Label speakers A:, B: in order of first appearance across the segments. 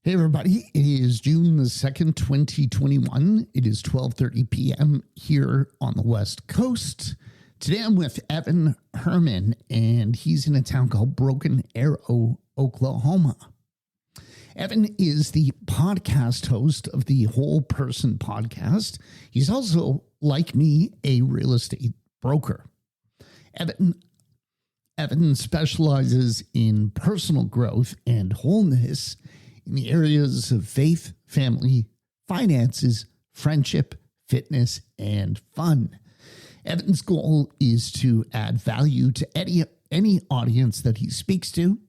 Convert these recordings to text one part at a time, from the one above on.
A: Hey everybody, it is June the 2nd, 2021. It is 12:30 p.m. here on the West Coast. Today I'm with Herrman, and he's in a town called Broken Arrow, Oklahoma. Evan is the podcast host of the Whole Person podcast. He's also, like me, a real estate broker. Evan specializes in personal growth and wholeness in the areas of faith, family, finances, friendship, fitness, and fun. Evan's goal is to add value to any audience that he speaks to.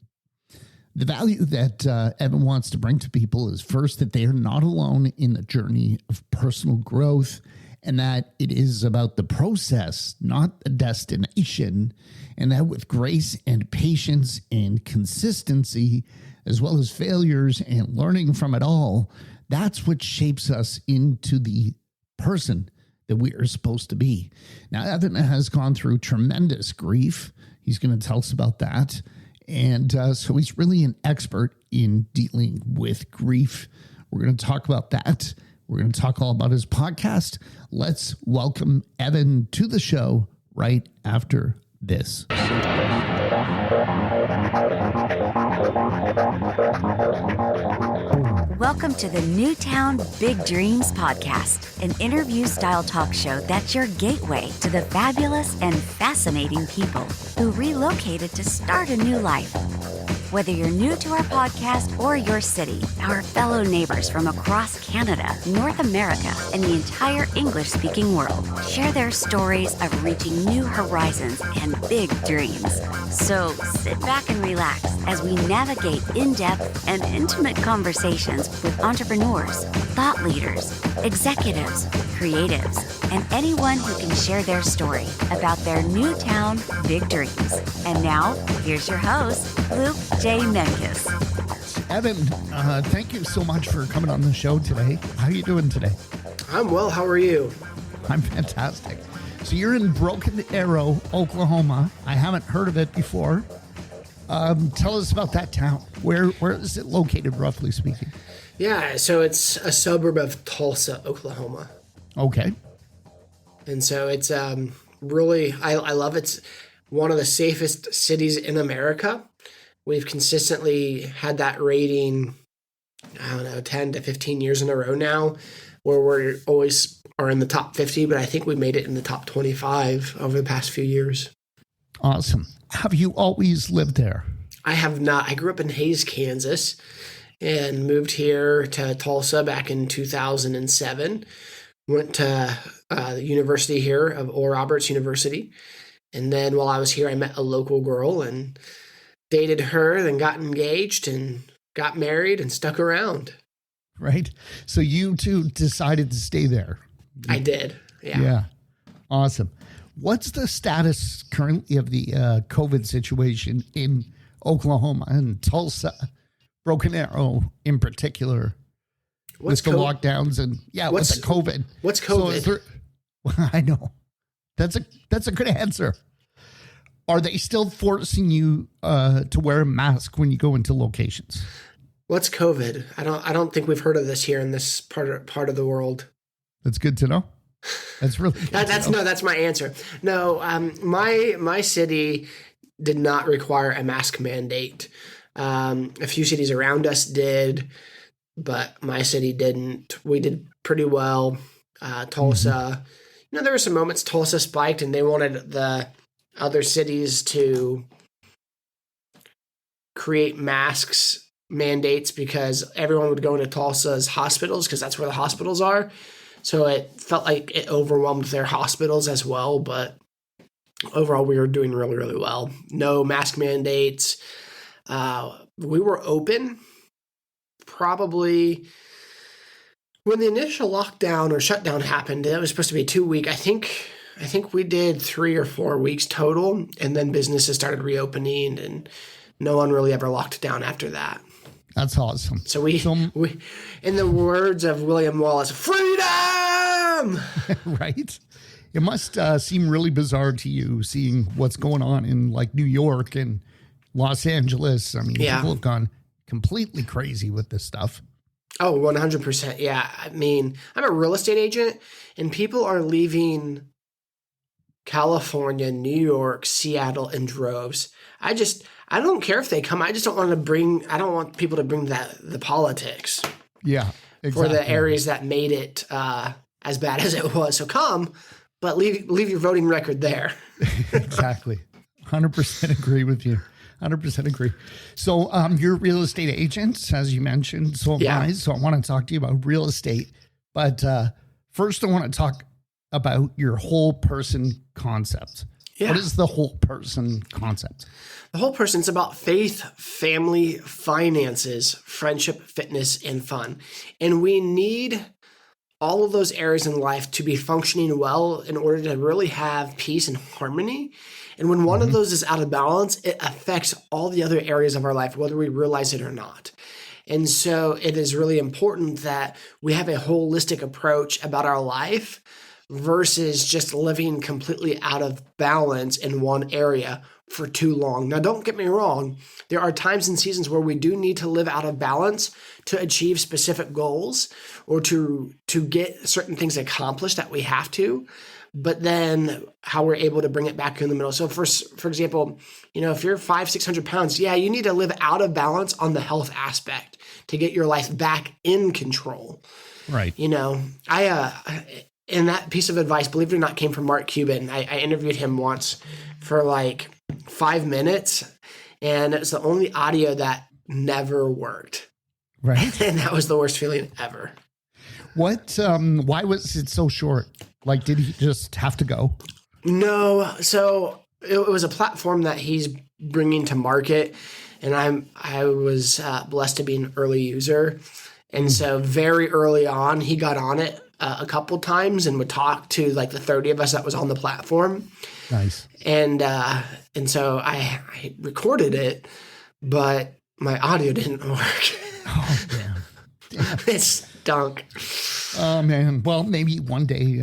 A: The value that Evan wants to bring to people is first that they are not alone in the journey of personal growth, and that it is about the process, not the destination, and that with grace and patience and consistency, as well as failures and learning from it all, that's what shapes us into the person that we are supposed to be. Now, Evan has gone through tremendous grief. He's going to tell us about that. And so he's really an expert in dealing with grief. We're going to talk about that. We're going to talk all about his podcast. Let's welcome Evan to the show right after this.
B: Welcome to the Newtown Big Dreams podcast, an interview-style talk show that's your gateway to the fabulous and fascinating people who relocated to start a new life. Whether you're new to our podcast or your city, our fellow neighbors from across Canada, North America, and the entire English-speaking world share their stories of reaching new horizons and big dreams. So sit back and relax as we navigate in-depth and intimate conversations with entrepreneurs, thought leaders, executives, creatives, and anyone who can share their story about their Newtown big dreams. And now, here's your host, Luke J. Menkes.
A: Evan, thank you so much for coming on the show today. How are you doing today?
C: I'm well. How are you?
A: I'm fantastic. So you're in Broken Arrow, Oklahoma. I haven't heard of it before. Tell us about that town. Where is it located, roughly speaking?
C: Yeah, so it's a suburb of Tulsa, Oklahoma.
A: Okay.
C: And so it's really, I love it. It's one of the safest cities in America. We've consistently had that rating, 10 to 15 years in a row now, where we're always are in the top 50, but I think we made it in the top 25 over the past few years.
A: Awesome. Have you always lived there?
C: I have not. I grew up in Hays, Kansas, and moved here to Tulsa back in 2007. Went to the university here of Oral Roberts University. And then while I was here, I met a local girl and dated her, then got engaged and got married and stuck around.
A: Right. So you two decided to stay there.
C: I did. Yeah.
A: Yeah. Awesome. What's the status currently of the COVID situation in Oklahoma and Tulsa, Broken Arrow in particular, with the lockdowns and with the COVID?
C: What's COVID?
A: So I know. That's a good answer. Are they still forcing you to wear a mask when you go into locations?
C: What's COVID? I don't think we've heard of this here in this part of the world.
A: That's good to know. That's really good
C: that's my answer. No, my city did not require a mask mandate. A few cities around us did, but my city didn't. We did pretty well. Tulsa, there were some moments Tulsa spiked, and they wanted the other cities to create masks mandates because everyone would go into Tulsa's hospitals because that's where the hospitals are. So it felt like it overwhelmed their hospitals as well. But overall, we were doing really, really well. No mask mandates. We were open probably when the initial lockdown or shutdown happened. It was supposed to be 2 week. I think we did 3 or 4 weeks total, and then businesses started reopening, and no one really ever locked down after that.
A: That's awesome.
C: So we, in the words of William Wallace, freedom!
A: Right? It must seem really bizarre to you seeing what's going on in like New York and Los Angeles. I mean, people have gone completely crazy with this stuff.
C: Oh, 100%. Yeah. I mean, I'm a real estate agent, and people are leaving California, New York, Seattle in droves. I don't care if they come. I don't want people to bring the politics
A: Yeah, exactly.
C: for the areas that made it as bad as it was. So come, but leave your voting record there.
A: Exactly. 100% agree with you. 100% agree. So you're a real estate agent, as you mentioned. So am I. So I want to talk to you about real estate. But first, I want to talk about your whole person concept. Yeah. What is the whole person concept?
C: The whole person's about faith, family, finances, friendship, fitness, and fun. And we need all of those areas in life to be functioning well in order to really have peace and harmony. And when one of those is out of balance, it affects all the other areas of our life, whether we realize it or not. And so it is really important that we have a holistic approach about our life versus just living completely out of balance in one area for too long. Now, don't get me wrong. There are times and seasons where we do need to live out of balance to achieve specific goals or to get certain things accomplished that we have to. But then how we're able to bring it back in the middle. So for example, if you're 500-600 pounds, you need to live out of balance on the health aspect to get your life back in control.
A: Right.
C: And that piece of advice, believe it or not, came from Mark Cuban. I interviewed him once for like 5 minutes, and it was the only audio that never worked.
A: Right.
C: And that was the worst feeling ever.
A: What? Why was it so short? Like, did he just have to go?
C: No. So it was a platform that he's bringing to market, and I was blessed to be an early user. And so very early on, he got on it a couple times and would talk to like the 30 of us that was on the platform.
A: Nice.
C: And so I recorded it, but my audio didn't work.
A: Oh, damn.
C: It stunk.
A: Oh, man. Well, maybe one day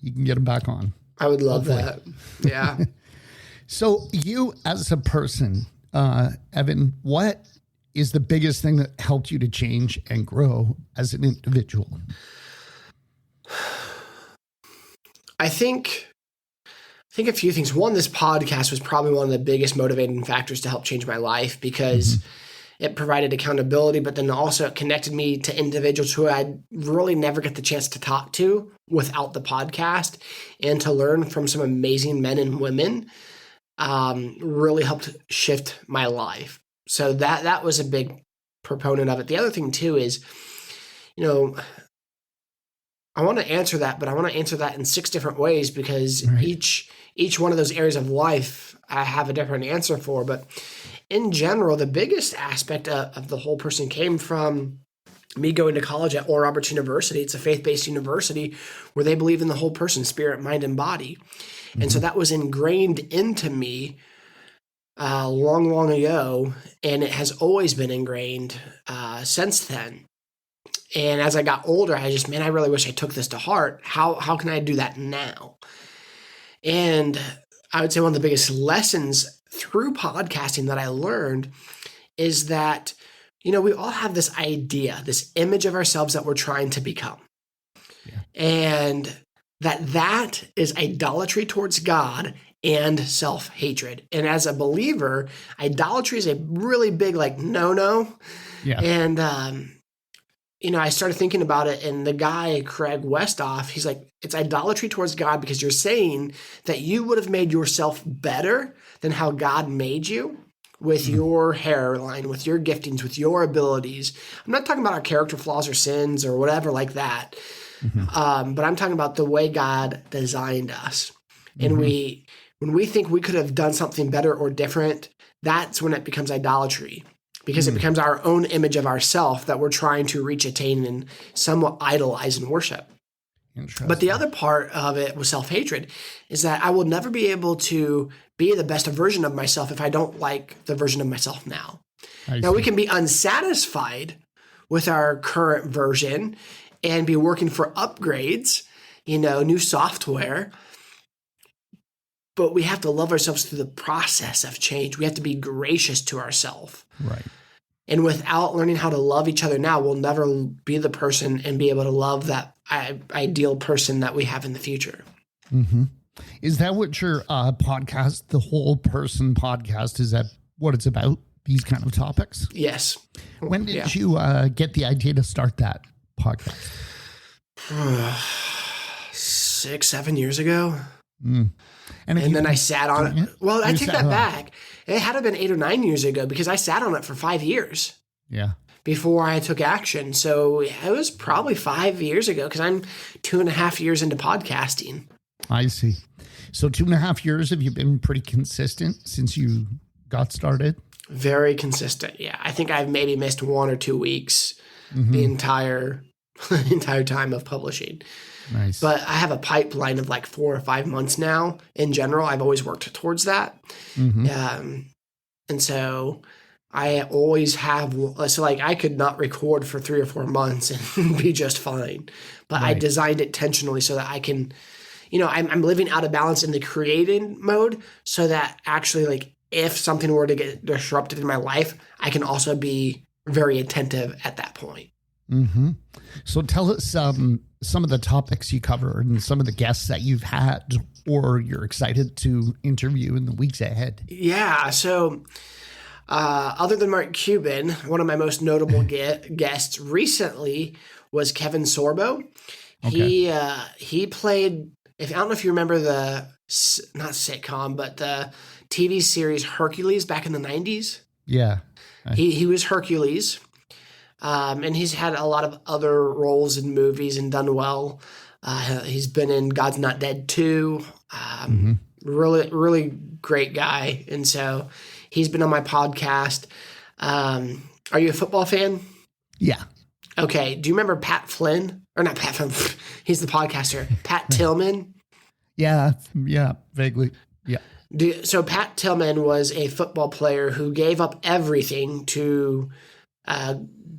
A: you can get him back on.
C: I would love that. Yeah.
A: So you as a person, Evan, what is the biggest thing that helped you to change and grow as an individual?
C: I think a few things. One, this podcast was probably one of the biggest motivating factors to help change my life because it provided accountability, but then also it connected me to individuals who I'd really never get the chance to talk to without the podcast, and to learn from some amazing men and women really helped shift my life. So that was a big proponent of it. The other thing too is, I want to answer that, but I want to answer that in 6 different ways because each one of those areas of life I have a different answer for. But in general, the biggest aspect of the whole person came from me going to college at Oral Roberts University. It's a faith-based university where they believe in the whole person, spirit, mind, and body. And so that was ingrained into me long, long ago, and it has always been ingrained since then. And as I got older, I really wish I took this to heart. How can I do that now? And I would say one of the biggest lessons through podcasting that I learned is that, we all have this idea, this image of ourselves that we're trying to become. Yeah. And that is idolatry towards God and self-hatred. And as a believer, idolatry is a really big, no. Yeah. And, I started thinking about it, and the guy, Craig Westhoff, he's like, it's idolatry towards God because you're saying that you would have made yourself better than how God made you with your hairline, with your giftings, with your abilities. I'm not talking about our character flaws or sins or whatever like that, but I'm talking about the way God designed us. And when we think we could have done something better or different, that's when it becomes idolatry. Because it becomes our own image of ourself that we're trying to reach, attain, and somewhat idolize and worship. But the other part of it with self-hatred is that I will never be able to be the best version of myself if I don't like the version of myself now. Now, we can be unsatisfied with our current version and be working for upgrades, new software. But we have to love ourselves through the process of change. We have to be gracious to ourselves.
A: Right.
C: And without learning how to love each other now, we'll never be the person and be able to love that ideal person that we have in the future.
A: Mm-hmm. Is that what your podcast, the Whole Person podcast, is that what it's about? These kind of topics?
C: Yes.
A: When did you get the idea to start that podcast?
C: 6-7 years ago.
A: Mm.
C: And then I sat on it. Well, I take that back. It had to have been 8 or 9 years ago because I sat on it for 5 years.
A: Yeah.
C: Before I took action. So it was probably 5 years ago because I'm 2.5 years into podcasting.
A: I see. So 2.5 years, have you been pretty consistent since you got started?
C: Very consistent. Yeah. I think I've maybe missed 1 or 2 weeks the entire time of publishing.
A: Nice.
C: But I have a pipeline of like 4 or 5 months now. In general, I've always worked towards that. And so I always have, so like I could not record for 3 or 4 months and be just fine. But I designed it intentionally so that I can, I'm living out of balance in the creating mode so that actually like if something were to get disrupted in my life, I can also be very attentive at that point.
A: Mm-hmm. So tell us some of the topics you cover and some of the guests that you've had or you're excited to interview in the weeks ahead. Yeah.
C: So other than Mark Cuban, one of my most notable guests recently was Kevin Sorbo. Okay. He played, I don't know if you remember not sitcom, but the TV series Hercules back in the 90s.
A: Yeah.
C: He was Hercules. And he's had a lot of other roles in movies and done well. He's been in God's Not Dead 2. Really, really great guy. And so he's been on my podcast. Are you a football fan?
A: Yeah.
C: Okay. Do you remember Pat Flynn? Or not Pat Flynn. He's the podcaster. Pat Tillman.
A: Yeah. Vaguely. Yeah.
C: So Pat Tillman was a football player who gave up everything to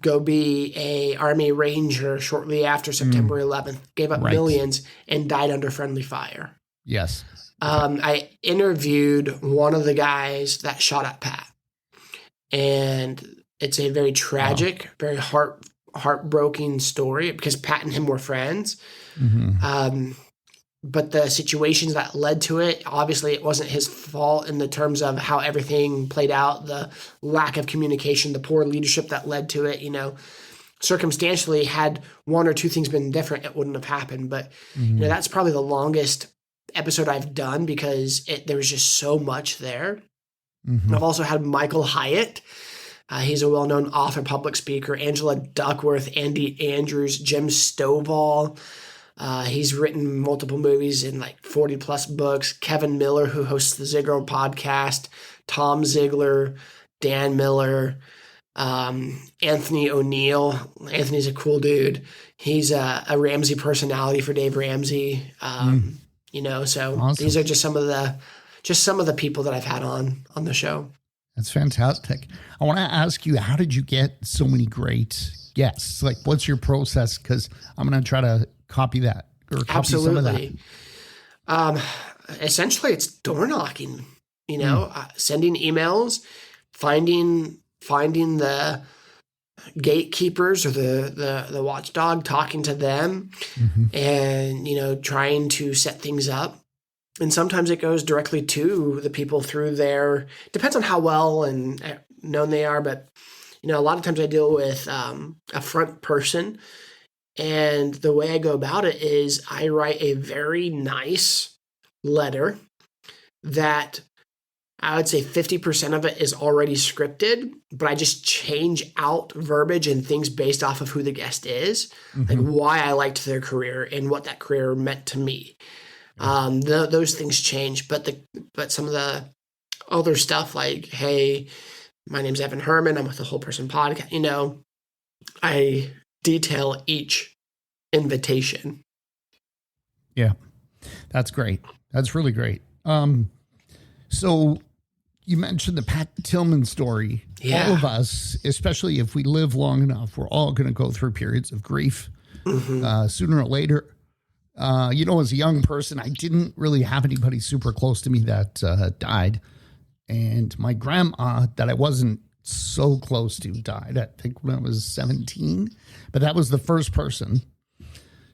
C: go be a Army Ranger shortly after September 11th, gave up millions and died under friendly fire.
A: Yes.
C: I interviewed one of the guys that shot at Pat, and it's a very tragic, very heartbroken story because Pat and him were friends. But the situations that led to it, obviously it wasn't his fault in the terms of how everything played out, the lack of communication, the poor leadership that led to it, circumstantially had 1 or 2 things been different, it wouldn't have happened. But, that's probably the longest episode I've done because there was just so much there. I've also had Michael Hyatt. He's a well-known author, public speaker, Angela Duckworth, Andy Andrews, Jim Stovall. He's written multiple movies and like 40 plus books. Kevin Miller, who hosts the Ziegler podcast, Tom Ziegler, Dan Miller, Anthony O'Neill. Anthony's a cool dude. He's a Ramsey personality for Dave Ramsey. So awesome. These are just some of the people that I've had on the show.
A: That's fantastic. I want to ask you, how did you get so many great guests? Like, what's your process? Because I'm going to try to copy that or copy some of that.
C: Essentially it's door knocking, sending emails, finding the gatekeepers or the watchdog, talking to them and, trying to set things up. And sometimes it goes directly to the people through depends on how well and known they are. But, a lot of times I deal with a front person. And the way I go about it is I write a very nice letter that I would say 50% of it is already scripted, but I just change out verbiage and things based off of who the guest is, like why I liked their career and what that career meant to me. Those things change, but some of the other stuff like, hey, my name's Evan Herrman, I'm with the Whole Person podcast, I detail each invitation.
A: Yeah, that's great. That's really great. So you mentioned the Pat Tillman story. Yeah. All of us, especially if we live long enough, we're all going to go through periods of grief sooner or later. As a young person, I didn't really have anybody super close to me that died. And my grandma that I wasn't so close to died, I think when I was 17, but that was the first person.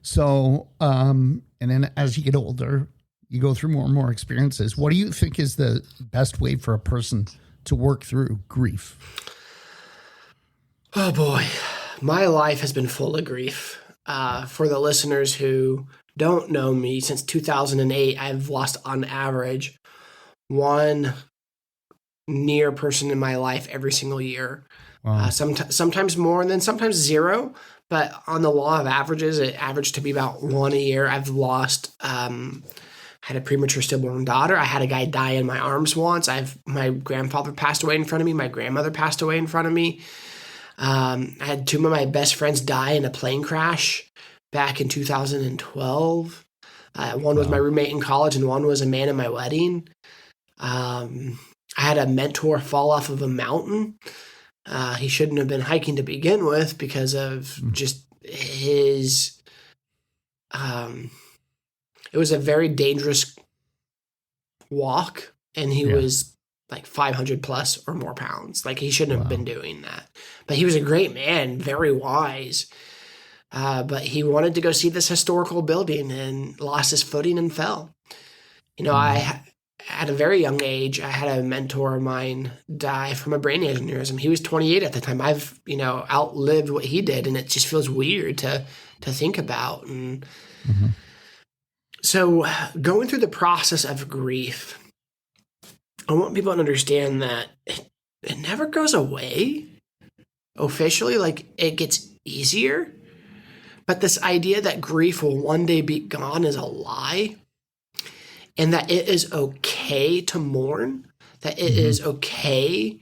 A: So, and then as you get older, you go through more and more experiences. What do you think is the best way for a person to work through grief?
C: Oh boy, my life has been full of grief. For the listeners who don't know me, since 2008, I've lost on average one near person in my life every single year.
A: Wow.
C: Sometimes more and then sometimes zero. But on the law of averages, it averaged to be about one a year. I've lost, had a premature stillborn daughter. I had a guy die in my arms once. My grandfather passed away in front of me. My grandmother passed away in front of me. I had two of my best friends die in a plane crash back in 2012. One was my roommate in college and one was a man in my wedding. I had a mentor fall off of a mountain. He shouldn't have been hiking to begin with because of just his, it was a very dangerous walk and he was like 500 plus or more pounds. Like he shouldn't have been doing that, but he was a great man, very wise. But he wanted to go see this historical building and lost his footing and fell. At a very young age, I had a mentor of mine die from a brain aneurysm. He was 28 at the time. I've, outlived what he did, and it just feels weird to think about. And so going through the process of grief, I want people to understand that it never goes away officially. Like, it gets easier. But this idea that grief will one day be gone is a lie. And that it is okay to mourn, that it is okay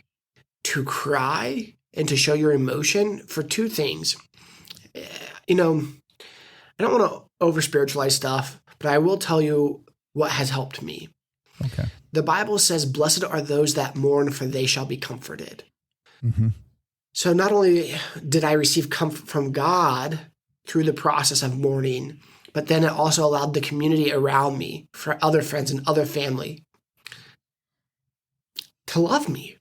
C: to cry and to show your emotion for two things. I don't want to over spiritualize stuff, but I will tell you what has helped me.
A: Okay.
C: The Bible says, "Blessed are those that mourn, for they shall be comforted." So not only did I receive comfort from God through the process of mourning, but then it also allowed the community around me, for other friends and other family, to love me.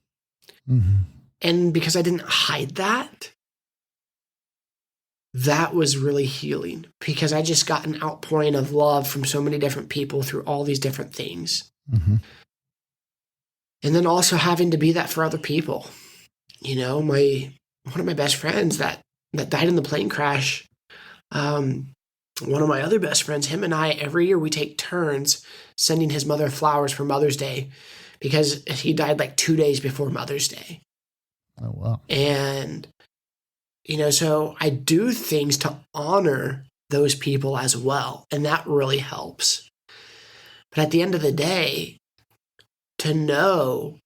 C: And because I didn't hide that, that was really healing, because I just got an outpouring of love from so many different people through all these different things. And then also having to be that for other people. One of my best friends that died in the plane crash, one of my other best friends, him and I, every year we take turns sending his mother flowers for Mother's Day, because he died like 2 days before Mother's Day.
A: Oh, wow.
C: And, so I do things to honor those people as well. And that really helps. But at the end of the day, to know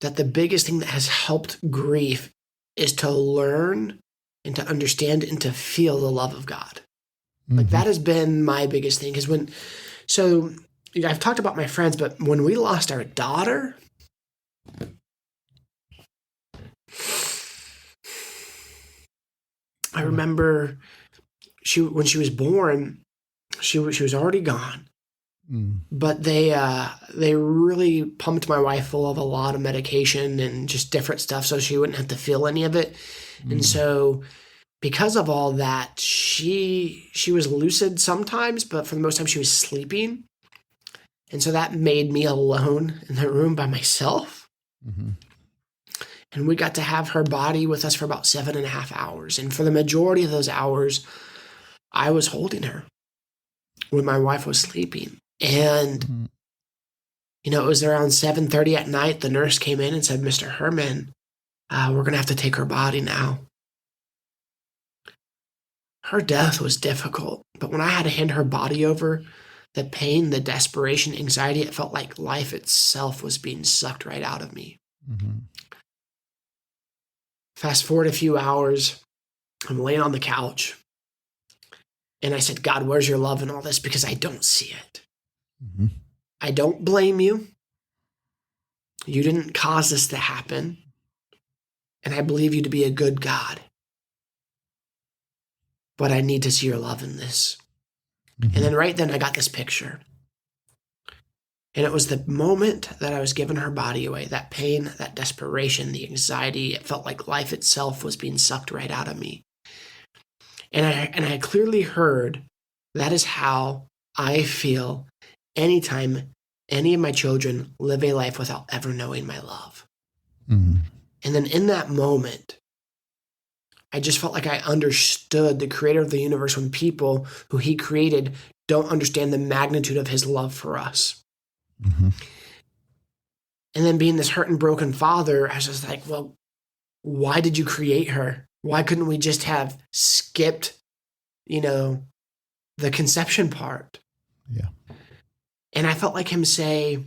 C: that the biggest thing that has helped grief is to learn and to understand and to feel the love of God. Like that has been my biggest thing. Because I've talked about my friends, but when we lost our daughter, I remember when she was born, she was already gone. But they really pumped my wife full of a lot of medication and just different stuff so she wouldn't have to feel any of it. And so because of all that, she was lucid sometimes, but for the most time she was sleeping. And so that made me alone in the room by myself. And we got to have her body with us for about 7.5 hours. And for the majority of those hours, I was holding her when my wife was sleeping. And, it was around 7:30 at night. The nurse came in and said, "Mr. Herrman, we're going to have to take her body now." Her death was difficult, but when I had to hand her body over, the pain, the desperation, anxiety, it felt like life itself was being sucked right out of me. Fast forward a few hours, I'm laying on the couch, and I said, "God, where's your love in all this? Because I don't see it. I don't blame you. You didn't cause this to happen. And I believe you to be a good God. But I need to see your love in this." And then right then I got this picture. And it was the moment that I was giving her body away, that pain, that desperation, the anxiety. It felt like life itself was being sucked right out of me. And I clearly heard that is how I feel anytime any of my children live a life without ever knowing my love.
A: Mm-hmm.
C: And then in that moment, I just felt like I understood the creator of the universe when people who he created don't understand the magnitude of his love for us.
A: Mm-hmm.
C: And then being this hurt and broken father, I was just like, well, why did you create her? Why couldn't we just have skipped, the conception part?
A: Yeah.
C: And I felt like him say,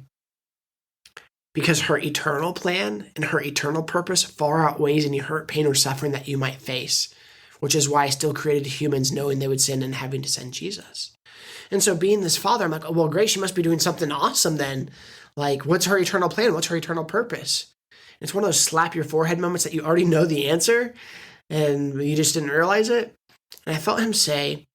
C: because her eternal plan and her eternal purpose far outweighs any hurt, pain, or suffering that you might face, which is why I still created humans knowing they would sin and having to send Jesus. And so being this father, I'm like, oh, well, great, she must be doing something awesome then. Like, what's her eternal plan? What's her eternal purpose? It's one of those slap your forehead moments that you already know the answer and you just didn't realize it. And I felt him say,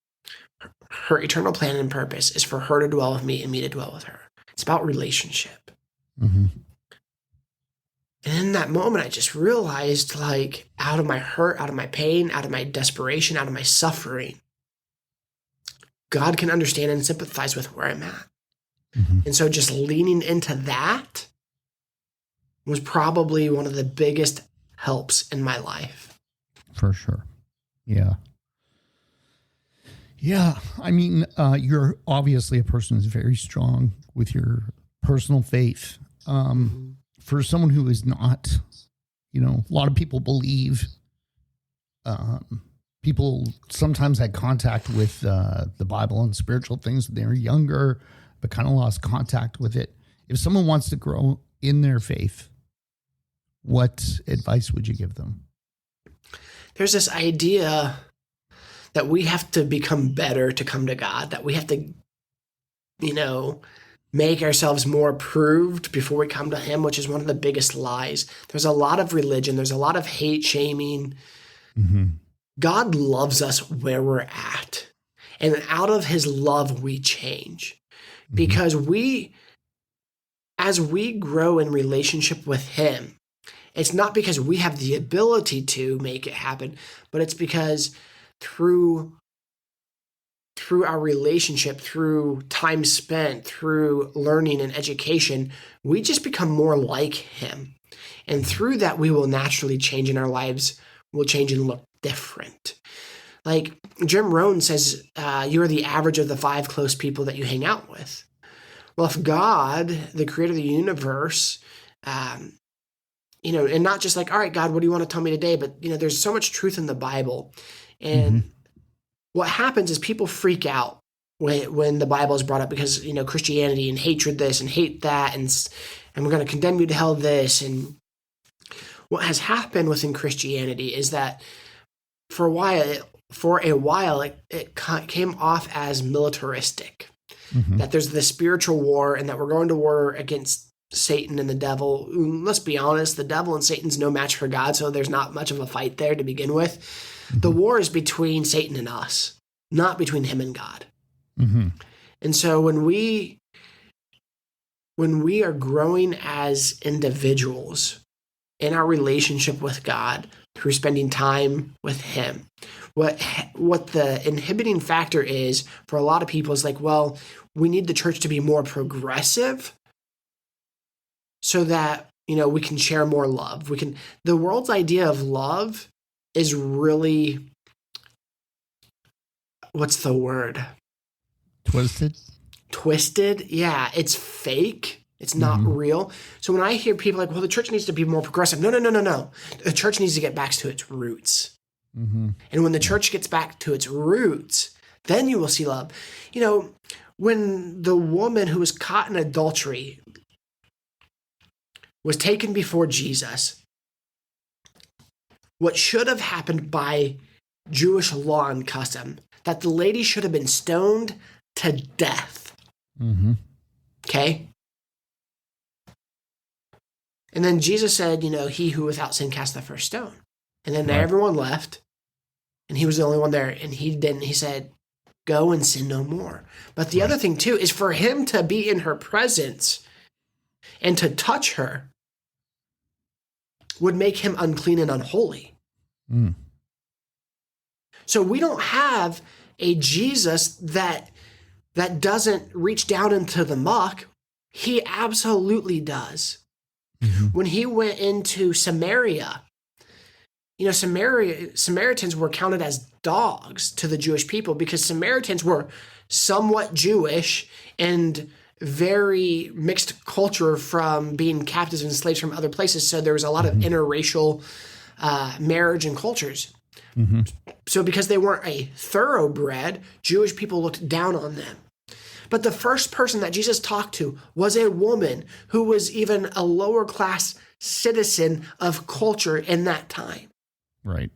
C: her eternal plan and purpose is for her to dwell with me and me to dwell with her. It's about relationship.
A: Mm-hmm.
C: And in that moment, I just realized, like, out of my hurt, out of my pain, out of my desperation, out of my suffering, God can understand and sympathize with where I'm at.
A: Mm-hmm.
C: And so just leaning into that was probably one of the biggest helps in my life.
A: For sure. Yeah. Yeah. I mean, you're obviously a person who's very strong with your personal faith. For someone who is not, a lot of people believe, people sometimes had contact with the Bible and spiritual things when they were younger, but kind of lost contact with it. If someone wants to grow in their faith, what advice would you give them?
C: There's this idea that we have to become better to come to God, that we have to, make ourselves more approved before we come to him, which is one of the biggest lies. There's a lot of religion. There's a lot of hate shaming.
A: Mm-hmm.
C: God loves us where we're at. And out of his love, we change. Mm-hmm. Because as we grow in relationship with him, it's not because we have the ability to make it happen, but it's because through our relationship, through time spent, through learning and education, we just become more like him. And through that, we will naturally change in our lives. We'll change and look different. Like Jim Rohn says, you're the average of the 5 close people that you hang out with. Well, if God, the creator of the universe, and not just like, all right, God, what do you want to tell me today? But, there's so much truth in the Bible. And what happens is people freak out when the Bible is brought up because, Christianity and hatred this and hate that, and we're going to condemn you to hell this. And what has happened within Christianity is that for a while, it came off as militaristic, that there's this spiritual war and that we're going to war against Satan and the devil. Let's be honest, the devil and Satan's no match for God, so there's not much of a fight there to begin with. The war is between Satan and us, not between him and God.
A: Mm-hmm.
C: And so when we are growing as individuals in our relationship with God through spending time with him, what the inhibiting factor is for a lot of people is like, well, we need the church to be more progressive so that, we can share more love. The world's idea of love is really, what's the word? Twisted. Yeah. It's fake. It's not real. So when I hear people like, well, the church needs to be more progressive. No. The church needs to get back to its roots.
A: Mm-hmm.
C: And when the church gets back to its roots, then you will see love. When the woman who was caught in adultery was taken before Jesus, what should have happened by Jewish law and custom, that the lady should have been stoned to death.
A: Mm-hmm.
C: Okay? And then Jesus said, he who without sin cast the first stone. And then everyone left, and he was the only one there. And he said, go and sin no more. But the other thing too is for him to be in her presence and to touch her would make him unclean and unholy.
A: Mm.
C: So we don't have a Jesus that doesn't reach down into the muck. He absolutely does.
A: Mm-hmm.
C: When he went into Samaria, Samaritans were counted as dogs to the Jewish people because Samaritans were somewhat Jewish and very mixed culture from being captives and slaves from other places. So there was a lot of interracial marriage and cultures.
A: Mm-hmm.
C: So because they weren't a thoroughbred, Jewish people looked down on them. But the first person that Jesus talked to was a woman who was even a lower class citizen of culture in that time.
A: Right.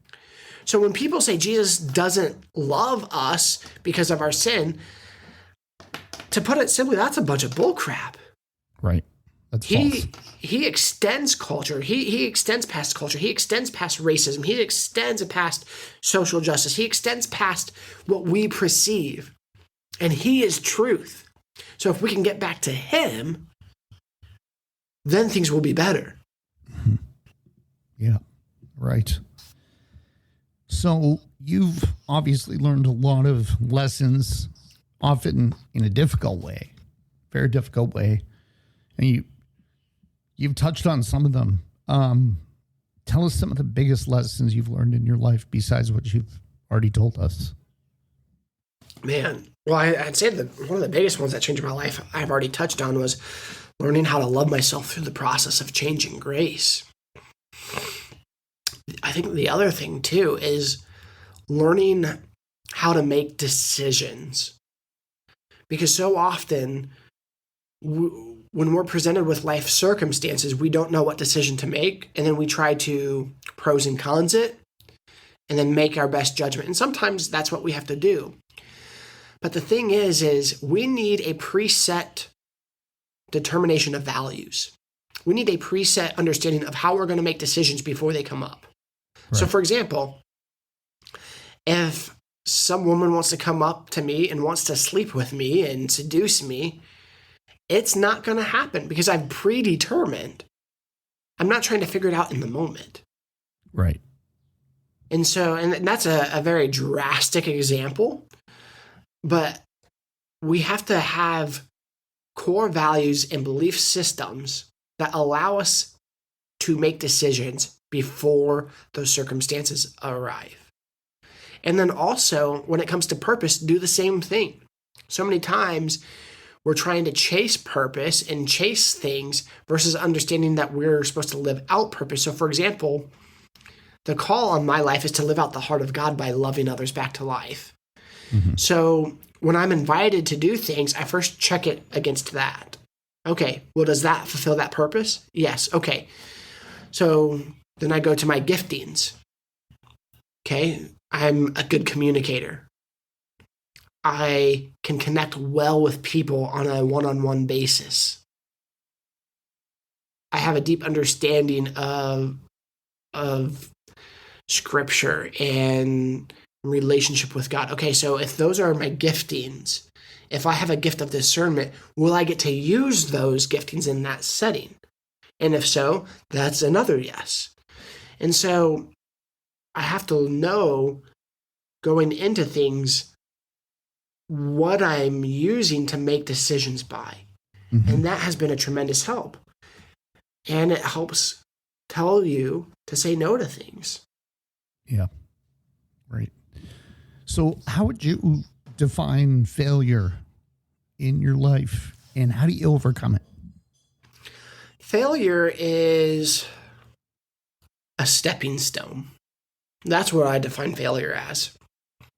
C: So when people say Jesus doesn't love us because of our sin, to put it simply, that's a bunch of bullcrap.
A: Right. That's false.
C: He extends culture. He extends past culture. He extends past racism. He extends past social justice. He extends past what we perceive. And he is truth. So if we can get back to him, then things will be better.
A: Mm-hmm. Yeah. Right. So you've obviously learned a lot of lessons, often in a difficult way, very difficult way. And you've touched on some of them. Tell us some of the biggest lessons you've learned in your life besides what you've already told us.
C: Man, well, I'd say that one of the biggest ones that changed my life I've already touched on was learning how to love myself through the process of changing grace. I think the other thing, too, is learning how to make decisions. Because so often, when we're presented with life circumstances, we don't know what decision to make, and then we try to pros and cons it, and then make our best judgment. And sometimes that's what we have to do. But the thing is we need a preset determination of values. We need a preset understanding of how we're going to make decisions before they come up. Right. So, for example, if some woman wants to come up to me and wants to sleep with me and seduce me, it's not going to happen because I'm predetermined. I'm not trying to figure it out in the moment.
A: Right.
C: And so, and that's a very drastic example, but we have to have core values and belief systems that allow us to make decisions before those circumstances arrive. And then also, when it comes to purpose, do the same thing. So many times, we're trying to chase purpose and chase things versus understanding that we're supposed to live out purpose. So, for example, the call on my life is to live out the heart of God by loving others back to life. Mm-hmm. So when I'm invited to do things, I first check it against that. Okay, well, does that fulfill that purpose? Yes. Okay. So then I go to my giftings. Okay, I'm a good communicator. I can connect well with people on a one-on-one basis. I have a deep understanding of scripture and relationship with God. Okay, so if those are my giftings, if I have a gift of discernment, will I get to use those giftings in that setting? And if so, that's another yes. And so I have to know going into things what I'm using to make decisions by. Mm-hmm. And that has been a tremendous help. And it helps tell you to say no to things.
A: Yeah. Right. So how would you define failure in your life and how do you overcome it?
C: Failure is a stepping stone. That's what I define failure as.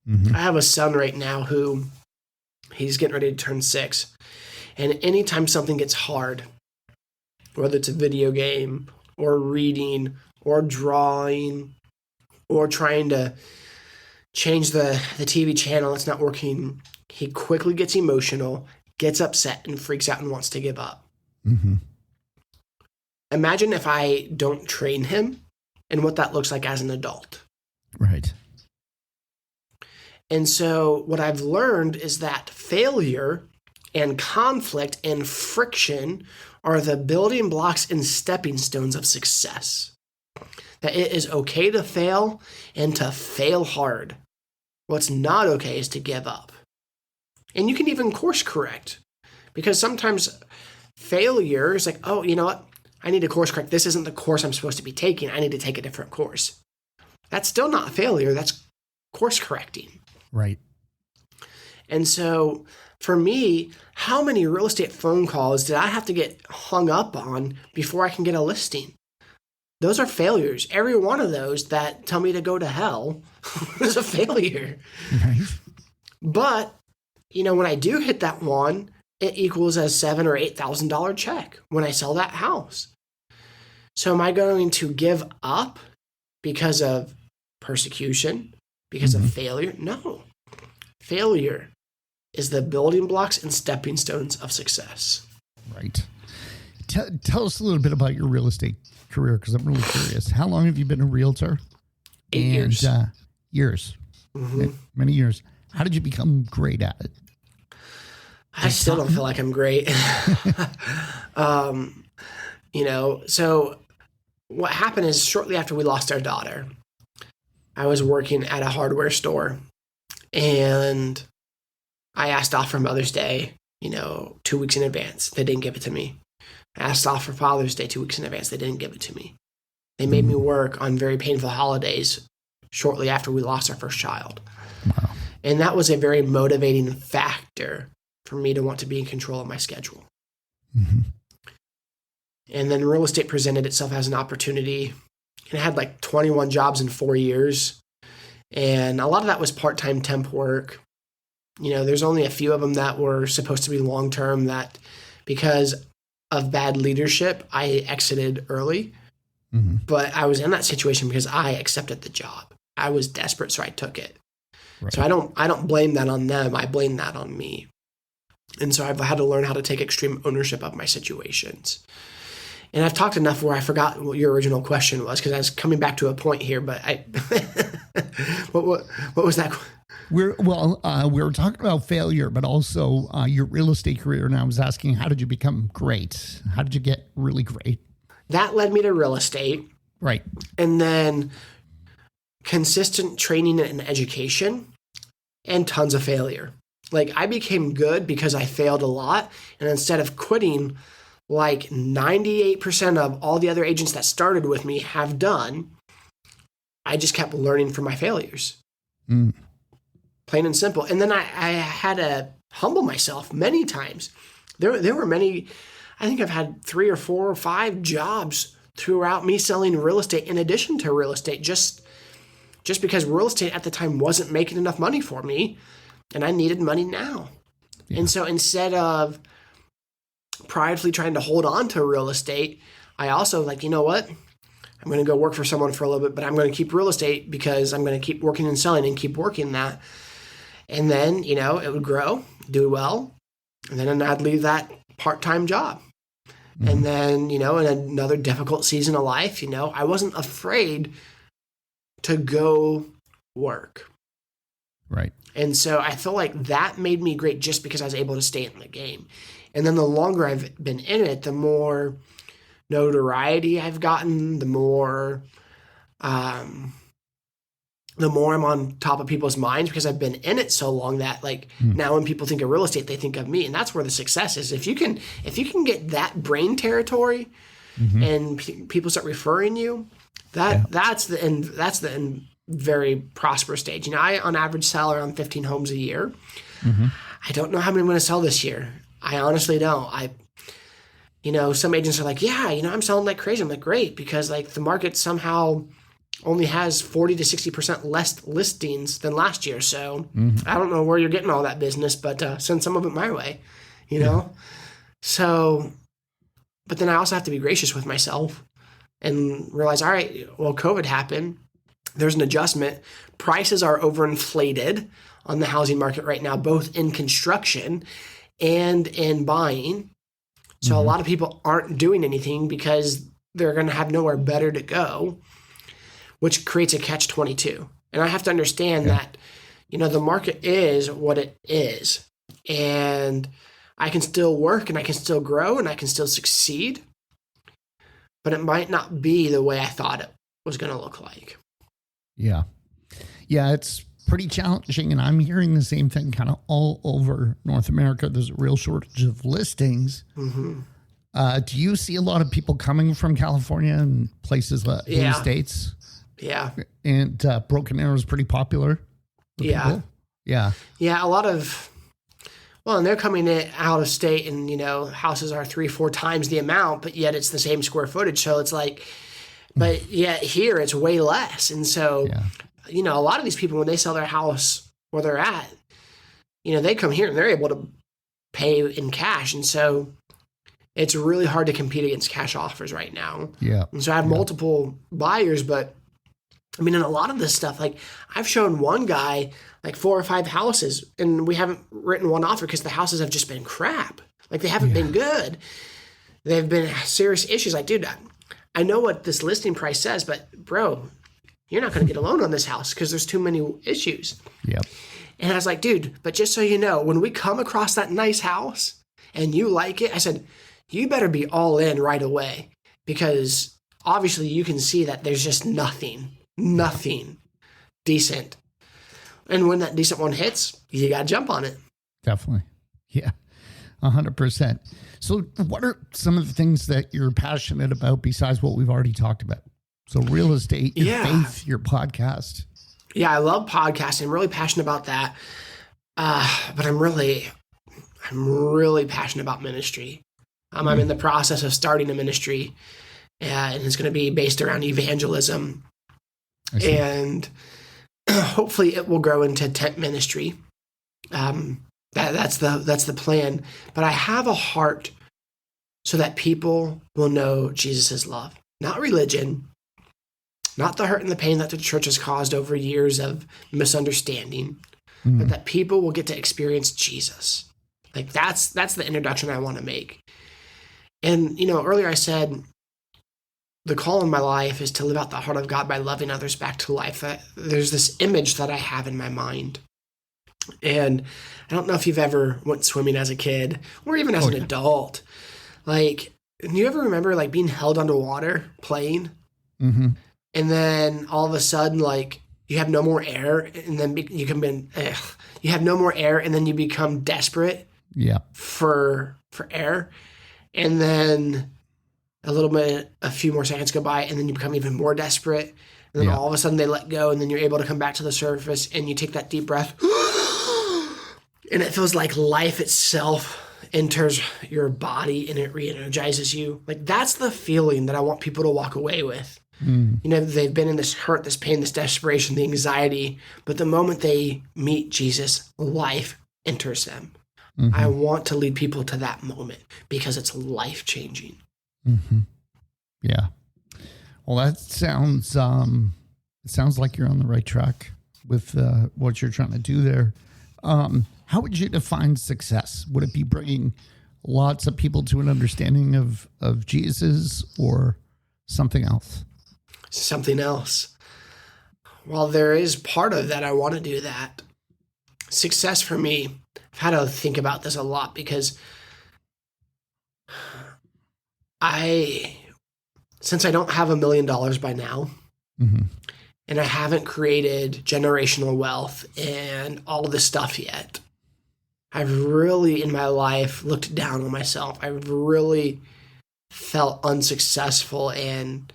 C: Mm-hmm. I have a son right now who he's getting ready to turn 6. And anytime something gets hard, whether it's a video game or reading or drawing or trying to change the TV channel, it's not working, he quickly gets emotional, gets upset, and freaks out and wants to give up. Mm-hmm. Imagine if I don't train him and what that looks like as an adult.
A: Right.
C: And so what I've learned is that failure and conflict and friction are the building blocks and stepping stones of success. That it is okay to fail and to fail hard. What's not okay is to give up. And you can even course correct, because sometimes failure is like, oh, you know what? I need to course correct. This isn't the course I'm supposed to be taking. I need to take a different course. That's still not failure. That's course correcting.
A: Right.
C: And so for me, how many real estate phone calls did I have to get hung up on before I can get a listing? Those are failures. Every one of those that tell me to go to hell is a failure.
A: Right.
C: But, you know, when I do hit that one, it equals a $7,000 or $8,000 check when I sell that house. So am I going to give up because of persecution, because of failure? No. Failure is the building blocks and stepping stones of success.
A: Right. Tell us a little bit about your real estate career, because I'm really curious. How long have you been a realtor?
C: 8 years.
A: Years. Many years. How did you become great at it?
C: I still don't feel like I'm great. You know, so what happened is shortly after we lost our daughter, I was working at a hardware store, and I asked off for Mother's Day, you know, 2 weeks in advance. They didn't give it to me. I asked off for Father's Day 2 weeks in advance. They didn't give it to me. They made me work on very painful holidays shortly after we lost our first child.
A: Wow.
C: And that was a very motivating factor for me to want to be in control of my schedule. And then real estate presented itself as an opportunity. And I had like 21 jobs in 4 years. And a lot of that was part-time temp work. You know, there's only a few of them that were supposed to be long-term that because of bad leadership, I exited early. But I was in that situation because I accepted the job. I was desperate, so I took it. Right. So I don't blame that on them. I blame that on me. And so I've had to learn how to take extreme ownership of my situations. And I've talked enough where I forgot what your original question was, because I was coming back to a point here, but what was that?
A: We were talking about failure, but also your real estate career. And I was asking, how did you become great? How did you get really great?
C: That led me to real estate.
A: Right.
C: And then consistent training and education and tons of failure. Like I became good because I failed a lot. And instead of quitting, like 98% of all the other agents that started with me have done, I just kept learning from my failures. Plain and simple. And then I had to humble myself many times. There were many, I think I've had 3 or 4 or 5 jobs throughout me selling real estate in addition to real estate, just because real estate at the time wasn't making enough money for me and I needed money now. Yeah. And so instead of pridefully trying to hold on to real estate, I also like, you know what? I'm going to go work for someone for a little bit, but I'm going to keep real estate because I'm going to keep working and selling and keep working that. And then, you know, it would grow, do well. And then I'd leave that part-time job. And then, you know, in another difficult season of life, you know, I wasn't afraid to go work.
A: Right.
C: And so I feel like that made me great just because I was able to stay in the game. And then the longer I've been in it, the more notoriety I've gotten, the more I'm on top of people's minds because I've been in it so long that like now when people think of real estate, they think of me. And that's where the success is. If you can get that brain territory and people start referring you, that's the very prosperous stage. You know, I on average sell around 15 homes a year. I don't know how many I'm going to sell this year. I honestly don't. You know, some agents are like, yeah, you know, I'm selling like crazy. I'm like, great, because like the market somehow only has 40 to 60% less listings than last year. So I don't know where you're getting all that business, but send some of it my way, you know? So, but then I also have to be gracious with myself and realize, all right, well, COVID happened. There's an adjustment. Prices are overinflated on the housing market right now, both in construction and in buying. So a lot of people aren't doing anything because they're going to have nowhere better to go, which creates a catch-22. And I have to understand that, the market is what it is. And I can still work and I can still grow and I can still succeed. But it might not be the way I thought it was going to look like.
A: Yeah. Yeah, it's pretty challenging. And I'm hearing the same thing kind of all over North America. There's a real shortage of listings.
C: Mm-hmm.
A: Do you see a lot of people coming from California and places like the States?
C: Yeah.
A: And Broken Arrow is pretty popular.
C: Yeah.
A: People? Yeah.
C: Yeah. A lot of, and they're coming in out of state and, houses are 3-4 times the amount, but yet it's the same square footage. So it's like, but yet here it's way less. And so, a lot of these people, when they sell their house where they're at, they come here and they're able to pay in cash. And so it's really hard to compete against cash offers right now.
A: Yeah.
C: And so I have multiple buyers, but I mean, in a lot of this stuff, like I've shown one guy like 4 or 5 houses and we haven't written one offer because the houses have just been crap. Like they haven't been good. They've been serious issues. Like, dude, I know what this listing price says, but bro, you're not going to get a loan on this house because there's too many issues.
A: Yep.
C: And I was like, dude, but just so you know, when we come across that nice house and you like it, I said, you better be all in right away because obviously you can see that there's just nothing decent. And when that decent one hits, you got to jump on it.
A: Definitely. Yeah, 100%. So what are some of the things that you're passionate about besides what we've already talked about? So real estate, your faith, your podcast.
C: Yeah, I love podcasting. I'm really passionate about that. But I'm really passionate about ministry. I'm in the process of starting a ministry, and it's going to be based around evangelism. And hopefully it will grow into tent ministry. That's the plan. But I have a heart so that people will know Jesus' love, not religion, not the hurt and the pain that the church has caused over years of misunderstanding, but that people will get to experience Jesus. Like that's the introduction I want to make. And, earlier I said the call in my life is to live out the heart of God by loving others back to life. There's this image that I have in my mind. And I don't know if you've ever went swimming as a kid or even as an adult. Like, do you ever remember like being held underwater playing?
A: Mm-hmm.
C: And then all of a sudden, like you have no more air and then you have no more air and then you become desperate for air. And then a few more seconds go by and then you become even more desperate. And then all of a sudden they let go and then you're able to come back to the surface and you take that deep breath. And it feels like life itself enters your body and it re-energizes you. Like that's the feeling that I want people to walk away with. They've been in this hurt, this pain, this desperation, the anxiety, but the moment they meet Jesus, life enters them. Mm-hmm. I want to lead people to that moment because it's life-changing.
A: Mm-hmm. Yeah. Well, that sounds, it sounds like you're on the right track with what you're trying to do there. How would you define success? Would it be bringing lots of people to an understanding of Jesus or something else?
C: Something else. While there is part of that, I want to do that. Success for me, I've had to think about this a lot because since I don't have $1 million by now, and I haven't created generational wealth and all this stuff yet, I've really in my life looked down on myself. I've really felt unsuccessful and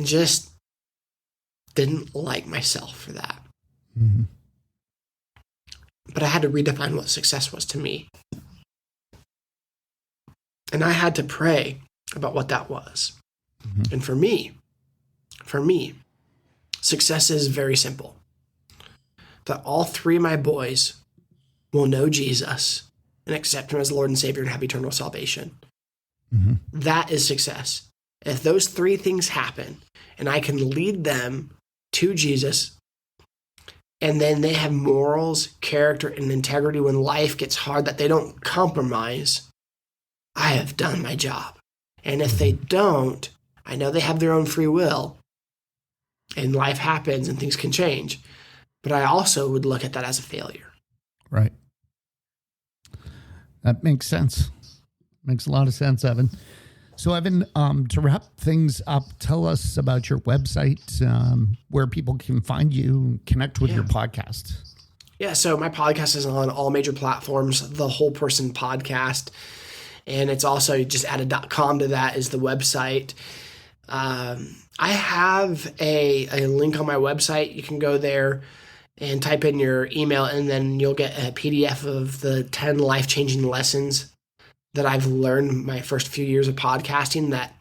C: just didn't like myself for that. Mm-hmm. But I had to redefine what success was to me. And I had to pray about what that was. Mm-hmm. And for me, success is very simple. That all 3 of my boys will know Jesus and accept him as Lord and Savior and have eternal salvation. Mm-hmm. That is success. If those 3 things happen and I can lead them to Jesus, and then they have morals, character, and integrity when life gets hard, that they don't compromise, I have done my job. And if they don't, I know they have their own free will and life happens and things can change. but I also would look at that as a failure.
A: Right. That makes sense. Makes a lot of sense, Evan. So, Evan, to wrap things up, tell us about your website, where people can find you, connect with your podcast.
C: Yeah, so my podcast is on all major platforms, The Whole Person Podcast. And it's also just added .com to that is the website. I have a link on my website. You can go there and type in your email, and then you'll get a PDF of the 10 life-changing lessons that I've learned my first few years of podcasting that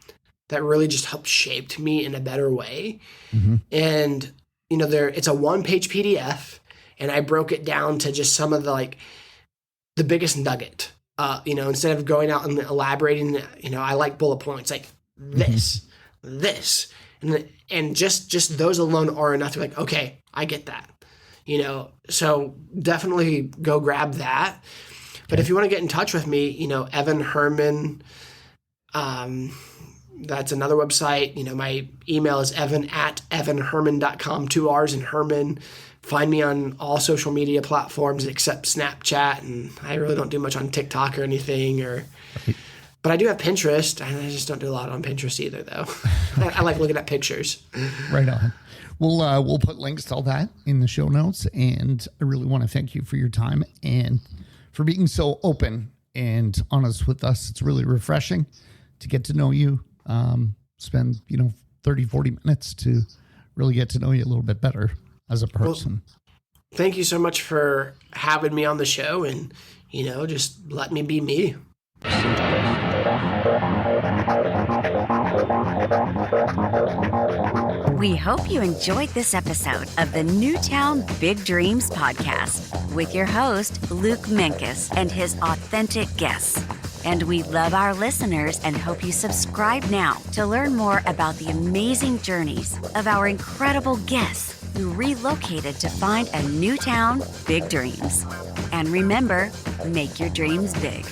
C: really just helped shape me in a better way. Mm-hmm. And, it's a 1-page PDF, and I broke it down to just some of the biggest nugget. Instead of going out and elaborating, I like bullet points like this, this, and just those alone are enough to be like, okay, I get that, so definitely go grab that. But if you want to get in touch with me, Evan Herrman, that's another website. My email is evan@evanherrman.com, 2 R's in Herman. Find me on all social media platforms except Snapchat, and I really don't do much on TikTok or anything. But I do have Pinterest. I just don't do a lot on Pinterest either, though. I like looking at pictures.
A: Right on. We'll put links to all that in the show notes, and I really want to thank you for your time and for being so open and honest with us. It's really refreshing to get to know you. Spend 30, 40 minutes to really get to know you a little bit better as a person.
C: Well, thank you so much for having me on the show, and just let me be me.
B: We hope you enjoyed this episode of the Newtown Big Dreams podcast with your host, Luke Menkes, and his authentic guests. And we love our listeners and hope you subscribe now to learn more about the amazing journeys of our incredible guests who relocated to find a new town, big dreams. And remember, make your dreams big.